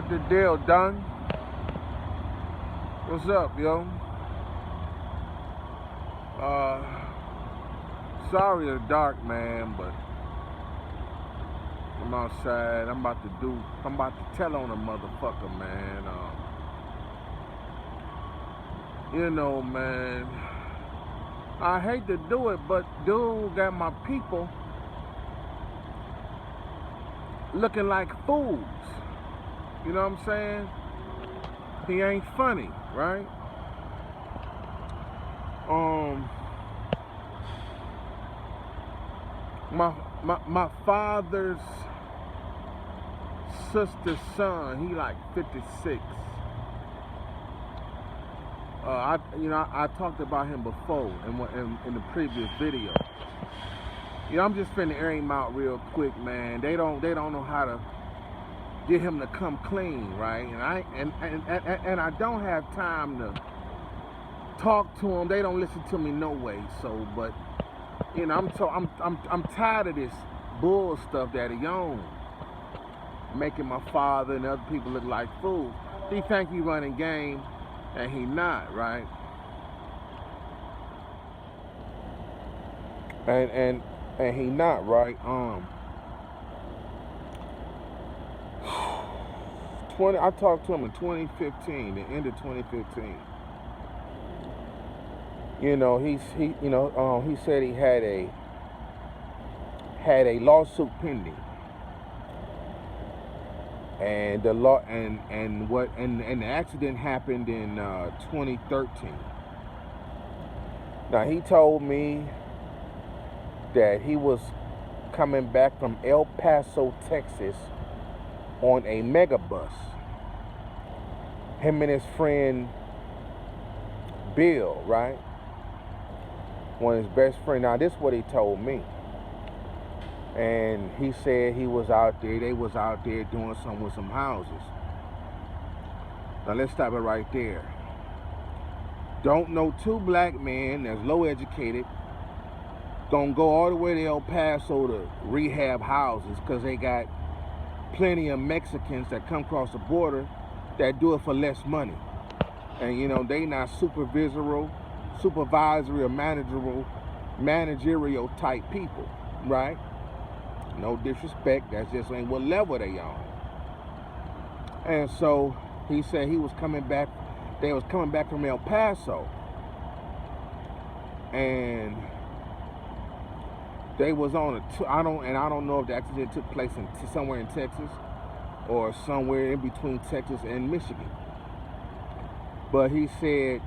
what the deal done? What's up, yo? Sorry it's dark, man, but I'm outside. I'm about to tell on a motherfucker, man. You know, man, I hate to do it, but dude got my people looking like fools. You know what I'm saying? He ain't funny, right? My father's sister's son, he like 56. I talked about him before in the previous video. You know, I'm just finna air him out real quick, man. They don't know how to get him to come clean, right? And I don't have time to talk to them. They don't listen to me no way. So, but you know, I'm tired of this bull stuff that he on, making my father and other people look like fools. He think he running game, and he not, right? And he not, right? I talked to him in 2015, the end of 2015. You know, he said he had a lawsuit pending, and the accident happened in 2013. Now he told me that he was coming back from El Paso, Texas, on a megabus. Him and his friend Bill, right? One of his best friends. Now this is what he told me. And he said he was out there, they was out there doing something with some houses. Now let's stop it right there. Don't know two black men that's low educated gonna go all the way to El Paso to rehab houses because they got plenty of Mexicans that come across the border that do it for less money. And you know, they not supervisory or managerial type people, right? No disrespect, that's just ain't what level they on. And so he said they was coming back from El Paso, and they was on I don't know if the accident took place somewhere in Texas or somewhere in between Texas and Michigan. But he said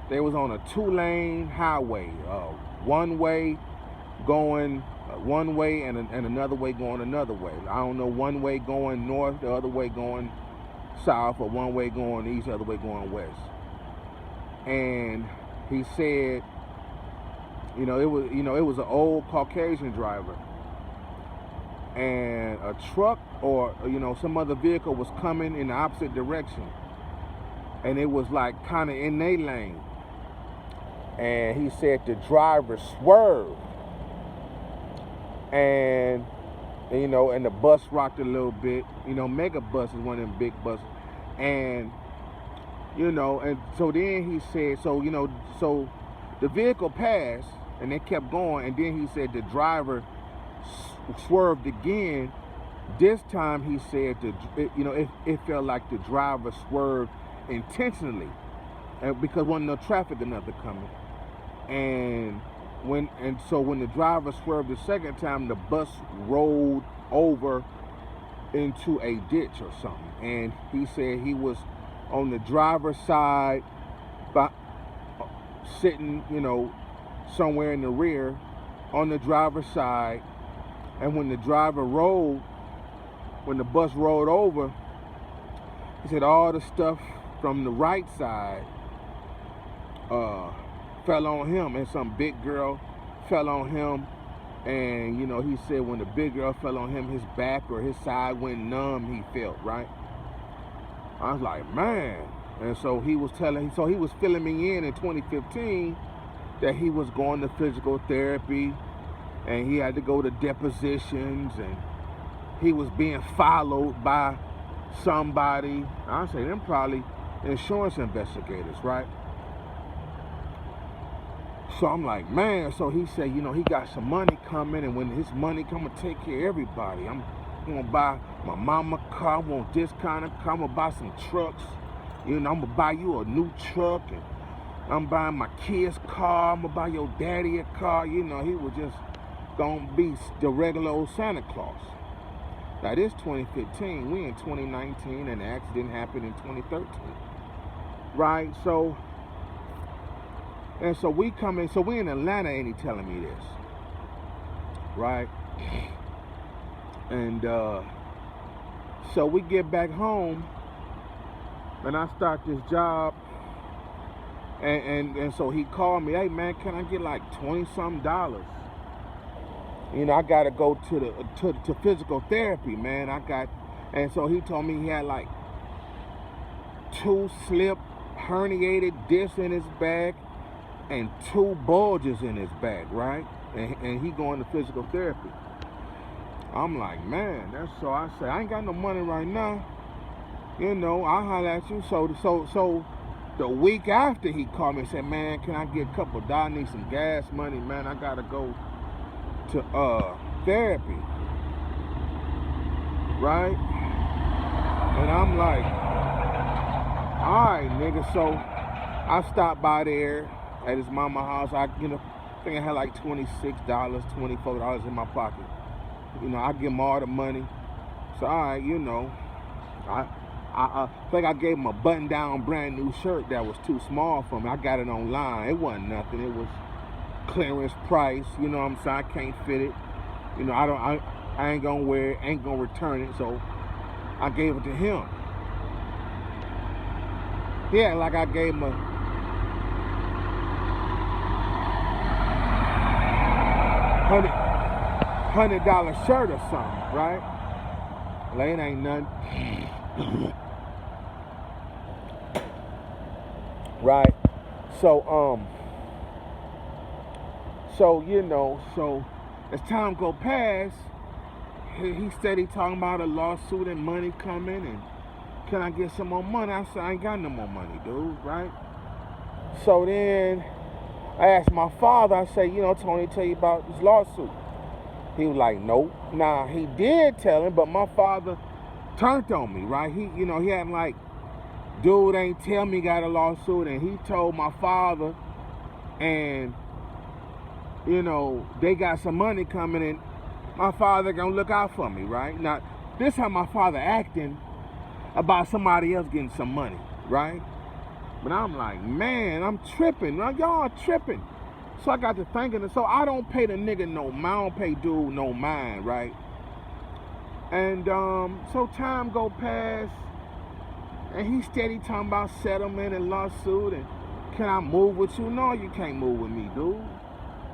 they was on a 2-lane highway, one way going one way and another way going another way. I don't know, one way going north, the other way going south, or one way going east, the other way going west. And he said, it was an old Caucasian driver, and a truck or some other vehicle was coming in the opposite direction, and it was like kind of in their lane. And he said the driver swerved, and and the bus rocked a little bit. Mega bus is one of them big buses, and and so then he said, so the vehicle passed, and they kept going, and then he said the driver swerved again. This time he said it felt like the driver swerved intentionally, because wasn't no traffic or nothing coming. So when the driver swerved the second time, the bus rolled over into a ditch or something. And he said he was on the driver's side, sitting, somewhere in the rear on the driver's side. And when the bus rolled over, he said all the stuff from the right side fell on him, and some big girl fell on him. And he said when the big girl fell on him, his back or his side went numb, he felt, right? I was like, man. And so he was filling me in 2015 that he was going to physical therapy, and he had to go to depositions, and he was being followed by somebody. I say them probably insurance investigators, right? So I'm like, man, so he said, you know, he got some money coming, and when his money come, to take care of everybody. I'm gonna buy my mama a car, I want this kind of car, I'm gonna buy some trucks, you know, I'm gonna buy you a new truck, and I'm buying my kids' car, I'm gonna buy your daddy a car. You know, he was just gonna be the regular old Santa Claus. Now this 2015, we in 2019, and the accident happened in 2013, right? So, and so we coming, so we in Atlanta, and he telling me this, right? And so we get back home, and I start this job, and so he called me, hey man, can I get like $20-something? You know, I gotta go to physical therapy, man. And so he told me he had like 2 slip herniated discs in his back and 2 bulges in his back, right? And he going to physical therapy. I'm like, man, that's so. I say, I ain't got no money right now. You know, I'll holler at you. So the week after he called me and said, man, can I get a couple of dollars? I need some gas money, man. I gotta go to therapy, right? And I'm like, all right, nigga. So I stopped by there at his mama's house. I think I had like $26, $24 in my pocket. You know, I give him all the money. So all right, you know, I think I gave him a button-down brand new shirt that was too small for me. I got it online. It wasn't nothing. It was clearance price. You know what I'm saying? I can't fit it. You know, I ain't gonna wear it. Ain't gonna return it. So I gave it to him. Yeah, like I gave him a $100 shirt or something, right? Well, it ain't nothing. Right? So you know, so as time go past, he steady talking about a lawsuit and money coming, and can I get some more money? I said, I ain't got no more money, dude, right? So then I asked my father, I said, you know, Tony, tell you about this lawsuit. He was like, nope. Nah, he did tell him, but my father turned on me, right? He, you know, he had like, dude ain't tell me he got a lawsuit, and he told my father, and, you know, they got some money coming, and my father gonna look out for me, right? Now, this how my father acting about somebody else getting some money, right? But I'm like, man, I'm tripping, right? Y'all tripping. So I got to thinking, so I don't pay the nigga no mind, I don't pay dude no mind, right? And so time go past, and he steady talking about settlement and lawsuit, and can I move with you? No, you can't move with me, dude.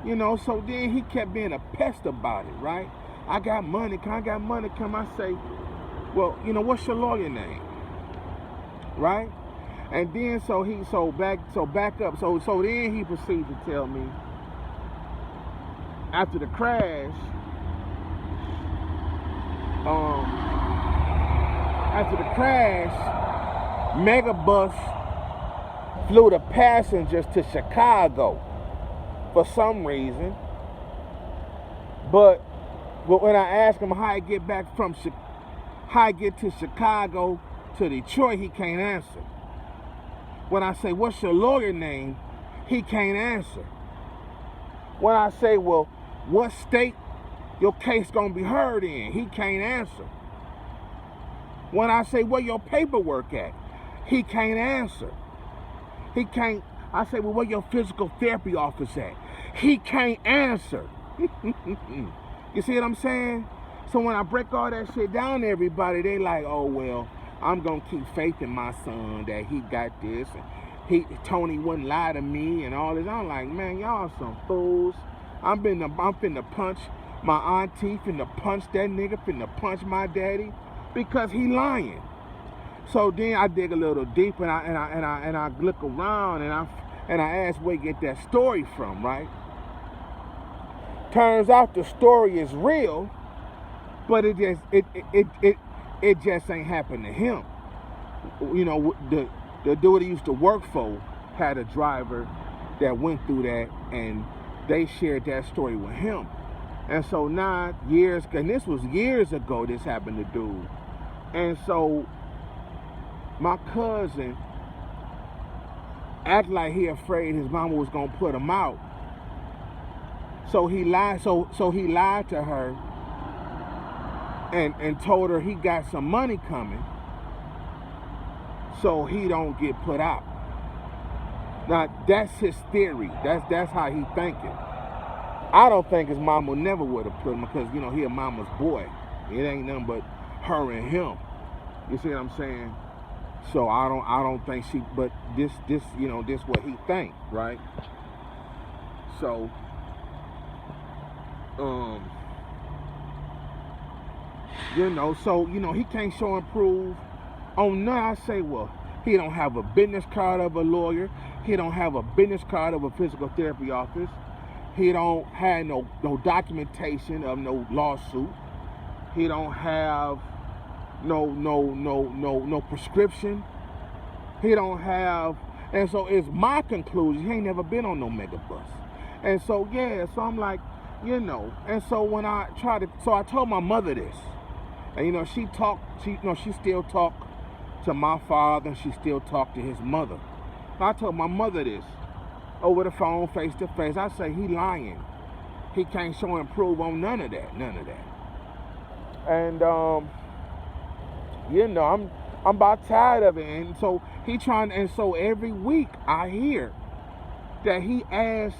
You know, so then he kept being a pest about it, right? I got money, I got money, come I say, well, you know, what's your lawyer name? Right? And then back up. So then he proceeded to tell me after the crash, Megabus flew the passengers to Chicago for some reason. But when I asked him how I get to Chicago to Detroit, he can't answer. When I say, what's your lawyer name? He can't answer. When I say, well, what state your case gonna be heard in? He can't answer. When I say, where your paperwork at? He can't answer. He can't, I say, well, where your physical therapy office at? He can't answer. You see what I'm saying? So when I break all that shit down to everybody, they like, oh, well, I'm gonna keep faith in my son that he got this, and Tony wouldn't lie to me and all this. I'm like, man, y'all some fools. I'm finna punch my auntie, finna punch that nigga, finna punch my daddy because he lying. So then I dig a little deep, and I look around, and I ask where you get that story from, right? Turns out the story is real, but it just ain't happened to him. You know, the dude he used to work for had a driver that went through that, and they shared that story with him. And so now and this was years ago this happened to dude. And so my cousin acted like he afraid his mama was gonna put him out. So he lied. So he lied to her and told her he got some money coming, so he don't get put out. Now that's his theory. That's how he thinking. I don't think his mama never would have put him, because you know he a mama's boy. It ain't nothing but her and him. You see what I'm saying? So I don't think she. But this you know, this what he think, right? So you know, so you know he can't show and prove on none. I say, well, he don't have a business card of a lawyer. He don't have a business card of a physical therapy office. He don't have no documentation of no lawsuit. He don't have no prescription. He don't have, and so it's my conclusion, he ain't never been on no mega bus. And so yeah, so I'm like, you know, and so when I told my mother this, and you know, she still talk to my father, and she still talk to his mother. I told my mother this over the phone, face to face. I say, he lying. He can't show and prove on none of that. And you know, I'm about tired of it. And so and so every week I hear that he asks,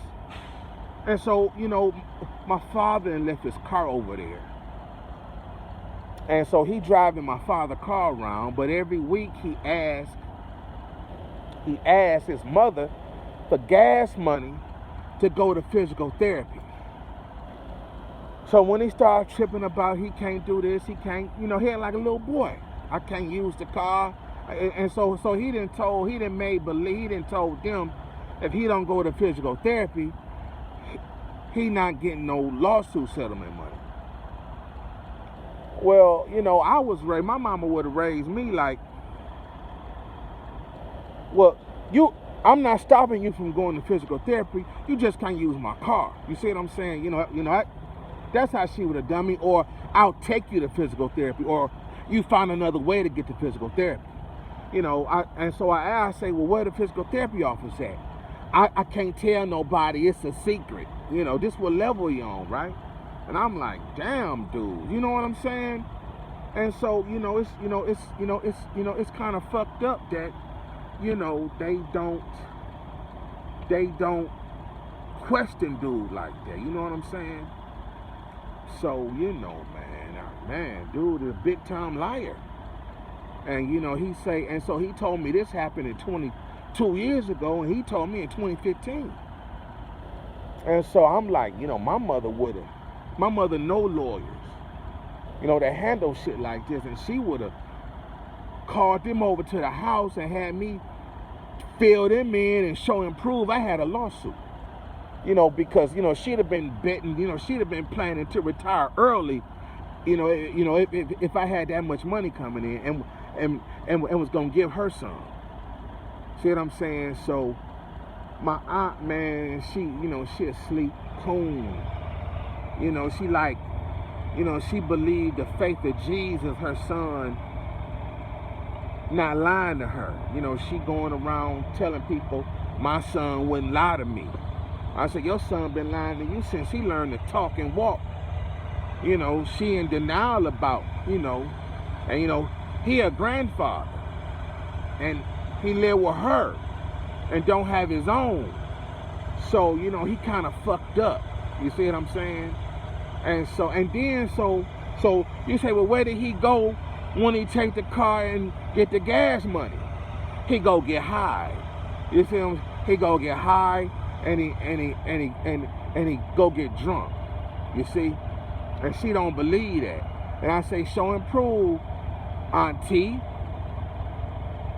and so, you know, my father left his car over there. And so he driving my father's car around, but every week he asks his mother for gas money to go to physical therapy. So when he started tripping about he can't do this, he can't, you know, he had like a little boy. I can't use the car. And so he done told them if he don't go to physical therapy, he not getting no lawsuit settlement money. Well, you know, my mama would have raised me like, well, I'm not stopping you from going to physical therapy. You just can't use my car. You see what I'm saying? You know, that's how she would have done me. Or I'll take you to physical therapy, or you find another way to get to physical therapy. You know, I say, well, where the physical therapy office at? I can't tell nobody. It's a secret. You know, this will level you on, right? And I'm like, damn, dude. You know what I'm saying? And so, it's kind of fucked up that, you know, they don't question dude like that. You know what I'm saying? So, you know, man, dude is a big time liar. And, you know, so he told me this happened in 22 years ago, and he told me in 2015. And so I'm like, you know, my mother know lawyers, you know, that handle shit like this, and she would have called them over to the house and had me fill them in and show and prove I had a lawsuit. You know, because, you know, she'd have been betting, you know, she'd have been planning to retire early, if I had that much money coming in and was gonna give her some. See what I'm saying? So my aunt, man, she asleep coon. You know, she like, you know, she believed the faith of Jesus, her son, not lying to her. You know, she going around telling people my son wouldn't lie to me. I said, your son been lying to you since he learned to talk and walk. You know, she in denial about, you know, and you know, he a grandfather and he live with her and don't have his own. So, you know, he kind of fucked up. You see what I'm saying? And so you say, well, where did he go when he take the car and get the gas money? He go get high. You see him? He go get high and he go get drunk. You see? And she don't believe that. And I say, show and prove, Auntie.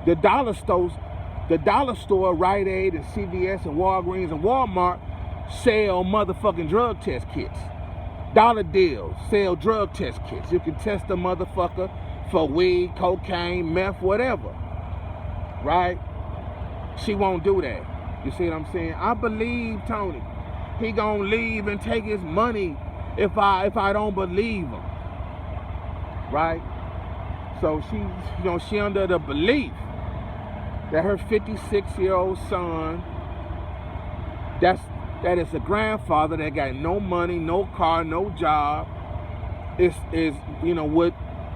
The dollar store, Rite Aid and CVS and Walgreens and Walmart sell motherfucking drug test kits. Dollar deals sell drug test kits. You can test a motherfucker for weed, cocaine, meth, whatever, right? She won't do that. You see what I'm saying? I believe Tony. He gonna leave and take his money if I don't believe him, right? So she under the belief that her 56-year-old son, that is a grandfather that got no money, no car, no job, is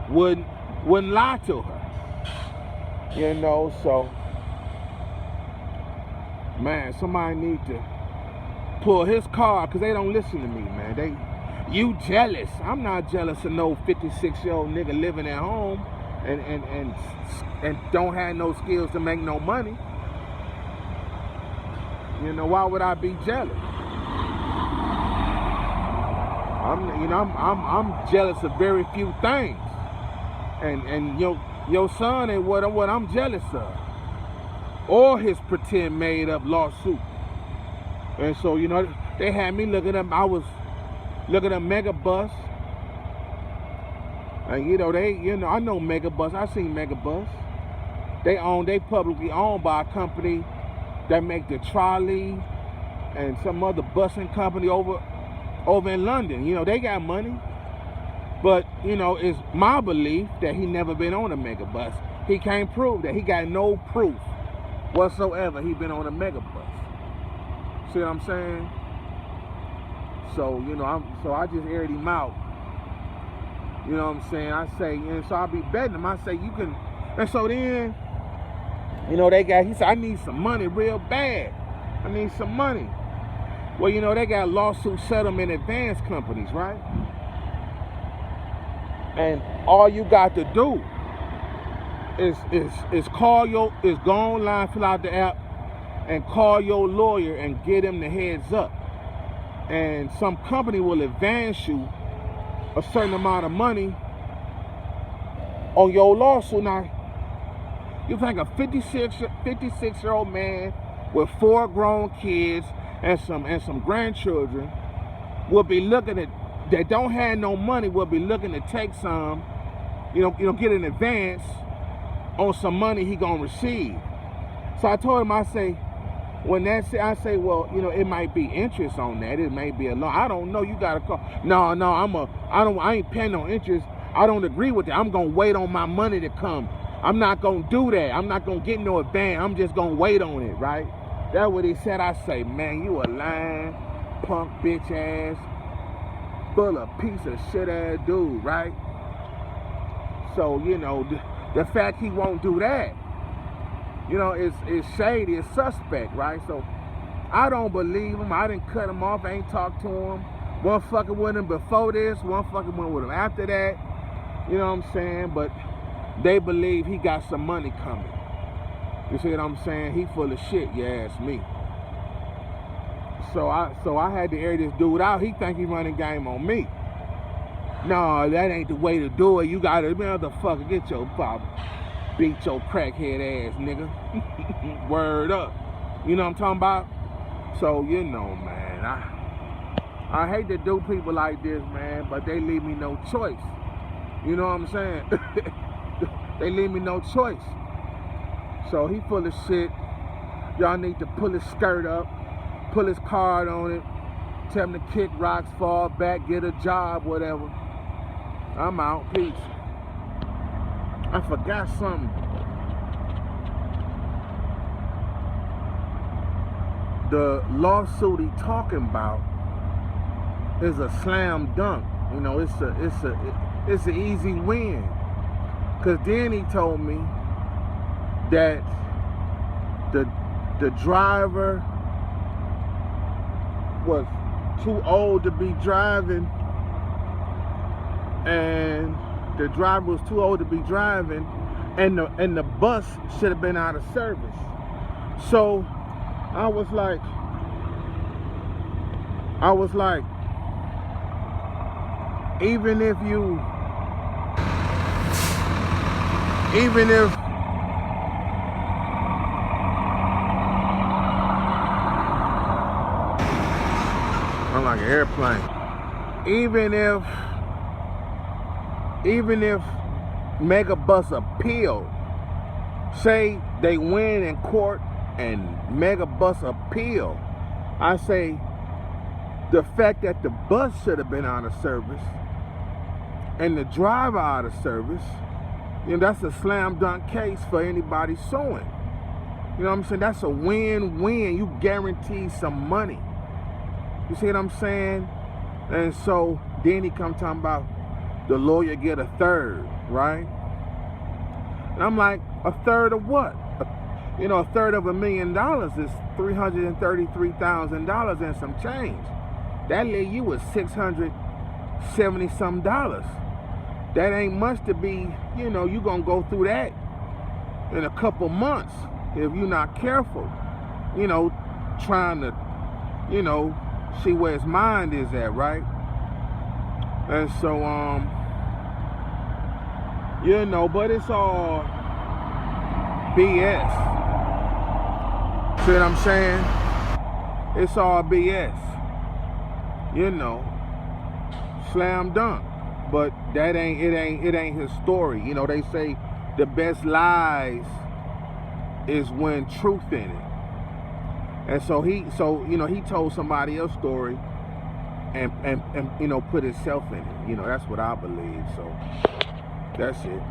wouldn't lie to her. So man, somebody need to pull his card, because they don't listen to me, man. You jealous. I'm not jealous of no 56-year-old nigga living at home and don't have no skills to make no money. Why would I be jealous? I'm jealous of very few things. And your son ain't what I'm jealous of. Or his pretend made up lawsuit. And so, they had me looking up. I was looking at Megabus. And I know Megabus. I seen Megabus. They publicly owned by a company that make the trolley and some other busing company over in London. They got money. But, it's my belief that he never been on a Megabus. He can't prove that. He got no proof whatsoever he been on a Megabus. See what I'm saying? So, I just aired him out. You know what I'm saying? I say, so I'll be betting him. I say, you can. And so then, he said, I need some money real bad. I need some money. Well, they got lawsuit settlement advance companies, right? And all you got to do is go online, fill out the app, and call your lawyer and get him the heads up. And some company will advance you a certain amount of money on your lawsuit. Now, you think a 56-year-old man with 4 grown kids and some grandchildren will be looking at, that don't have no money, will be looking to take some, get an advance on some money he gonna receive. So I told him, I say, well, it might be interest on that. It may be a loan. I don't know. You gotta call. No, I ain't paying no interest. I don't agree with that. I'm gonna wait on my money to come. I'm not gonna do that. I'm not gonna get no advance. I'm just gonna wait on it, right? That's what he said. I say, man, you a lying, punk, bitch ass, full of piece of shit ass dude, right? So, the fact he won't do that, it's shady, it's suspect, right? So I don't believe him. I didn't cut him off. I ain't talked to him. One fucking with him before this, one fucking went with him after that. You know what I'm saying? But they believe he got some money coming. You see what I'm saying? He full of shit, you ask me. So I had to air this dude out. He think he running game on me. No, that ain't the way to do it. You gotta, motherfucker, get your pop. Beat your crackhead ass, nigga. Word up. You know what I'm talking about? So, man, I hate to do people like this, man, but they leave me no choice. You know what I'm saying? They leave me no choice. So he full of shit. Y'all need to pull his skirt up, pull his card on it, tell him to kick rocks, fall back, get a job, whatever. I'm out. Peace. I forgot something. The lawsuit he talking about is a slam dunk. It's an easy win. Cause then he told me that the driver was too old to be driving, and the driver was too old to be driving, and the bus should have been out of service. So I was like, even if I'm like an airplane. Even if mega bust a pill. Say they win in court and mega bust a pill. I say the fact that the bus should have been out of service and the driver out of service, you know, that's a slam dunk case for anybody suing. You know what I'm saying? That's a win-win. You guarantee some money. You see what I'm saying? And so then he come talking about the lawyer get a third, right? And I'm like, a third of what? You know, a third of $1 million is $333,000 and some change. That leave you with $670 some dollars. That ain't much to be, you know, you gonna go through that in a couple months if you're not careful. You know, trying to, you know, see where his mind is at, right? And so, you know, but it's all BS. See what I'm saying? It's all BS. You know, slam dunk. But that it ain't his story. You know, they say the best lies is when truth in it. And so you know, he told somebody else's story and you know, put himself in it. You know, that's what I believe. So that's it.